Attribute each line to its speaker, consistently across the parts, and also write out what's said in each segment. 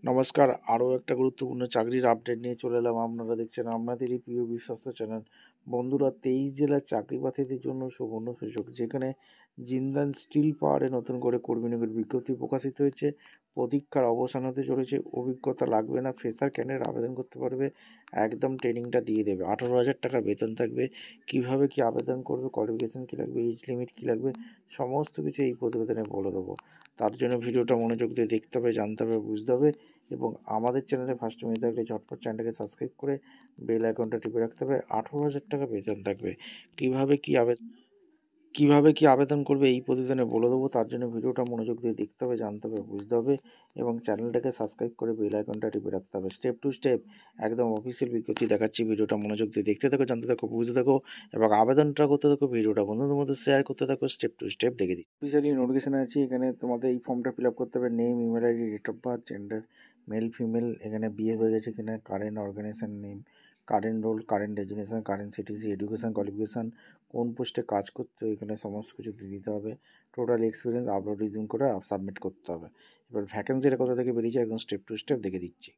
Speaker 1: নমস্কার, আরও একটা গুরুত্বপূর্ণ চাকরির আপডেট নিয়ে চলে এলাম। আপনারা দেখছেন আপনাদেরই প্রিয় বিশ্বস্ত চ্যানেল। বন্ধুরা, 23 জেলার চাকরি প্রার্থীদের জন্য সুবর্ণ সুযোগ, যেখানে জিন্দাল স্টিল পাওয়ারে নতুন করে কর্মী নিয়োগের বিজ্ঞপ্তি প্রকাশিত হয়েছে। প্রতীক্ষার অবসান হতে চলেছে। অভিজ্ঞতা লাগবে না, ফ্রেশার ক্যান্ডিডেট আবেদন করতে পারবে। একদম ট্রেনিংটা দিয়ে দেবে। 18,000 টাকা বেতন থাকবে। কিভাবে কি আবেদন করবে, কোয়ালিফিকেশন কী লাগবে, এজ লিমিট কী লাগবে, সমস্ত কিছু এই প্রতিবেদনে বলে দেবো। তার জন্য ভিডিওটা মনোযোগ দিয়ে দেখতে হবে, জানতে হবে, বুঝতে হবে। এবং আমাদের চ্যানেলে ফার্স্ট টাইম থাকলে ঝটপট চ্যানেলটাকে সাবস্ক্রাইব করে বেল আইকনটা টিপে রাখতে হবে। 18,000 টাকা বেতন থাকবে। কীভাবে কি আবেদন করবে এই প্রতিবেদনে বলে দেবো। তার জন্য ভিডিওটা মনোযোগ দিয়ে দেখতে হবে, জানতে হবে, বুঝতে হবে এবং চ্যানেলটাকে সাবস্ক্রাইব করে বেল আইকনটা টিপে রাখতে হবে। স্টেপ টু স্টেপ একদম অফিসিয়াল বিজ্ঞপ্তি দেখাচ্ছি। ভিডিওটা মনোযোগ দিয়ে দেখতে থাকো, জানতে থাকো, বুঝতে থাকো এবং আবেদনটা করতে থাকো। ভিডিওটা বন্ধুদের মধ্যে শেয়ার করতে থাকো। স্টেপ টু স্টেপ দেখে দিই। অফিসিয়ালি নোটিফিকেশন আছে। এখানে তোমাদের এই ফর্মটা ফিল আপ করতে হবে। Name, email ID, date of birth, gender, male female, এখানে বিয়ে হয়ে গেছে কিনা, current organisation name, current role, current designation, current CTC, education qualification, কোন পোস্টে কাজ করতে, এখানে সমস্ত কিছু দিয়ে দিতে হবে। টোটাল এক্সপিরিয়েন্স আপলোড রিজিউম করে সাবমিট করতে হবে। এবার ভ্যাকেন্সিটা কোথা থেকে বেরিয়েছে একদম স্টেপ টু স্টেপ দেখে দিচ্ছি।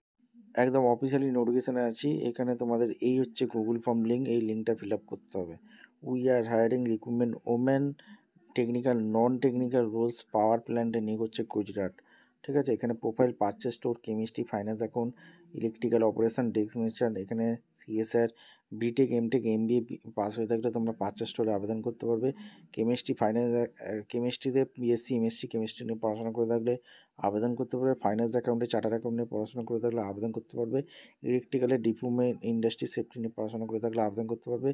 Speaker 1: একদম অফিসিয়ালি নোটিফিকেশানে আছি। এখানে তোমাদের এই হচ্ছে গুগল ফর্ম লিঙ্ক, এই লিঙ্কটা ফিল আপ করতে হবে। We are hiring recruitment women, technical non technical roles, power প্ল্যান্টে নিয়োগ হচ্ছে গুজরাট। ঠিক আছে, এখানে profile purchase store, chemistry, finance account, electrical operation, desk manager, এখানে CSR, B Tech, M Tech, MBA pass হয়ে থাকলে তোমরা পারচেস স্টোরে আবেদন করতে পারবে। কেমিস্ট্রি, ফাইন্যান্স, কেমিস্ট্রিতে বিএসসি, এমএসসি কেমিস্ট্রি নিয়ে পড়াশোনা করে থাকলে আবেদন করতে পারবে। ফাইন্যান্স অ্যাকাউন্টে, চার্টার অ্যাকাউন্ট নিয়ে পড়াশোনা করে থাকলে আবেদন করতে পারবে। ইলেকট্রিক্যালে ডিপ্লোমা ইন্ডাস্ট্রি সেফটি নিয়ে পড়াশোনা করে থাকলে আবেদন করতে পারবে।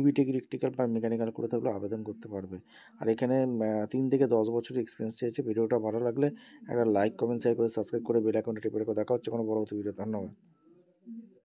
Speaker 1: বিটেক ইলেকট্রিক্যাল বা মেকানিক্যাল করে থাকলে আবেদন করতে পারবে। আর এখানে 3 থেকে 10 বছরের এক্সপিরিয়েন্স চেয়েছে। ভিডিওটা ভালো লাগলে একটা লাইক, কমেন্ট, শেয়ার করে সাবস্ক্রাইব করে বেল আইকনটা টিপে রেখো। দেখা হচ্ছে কোনো পরবর্তী ভিডিও। ধন্যবাদ।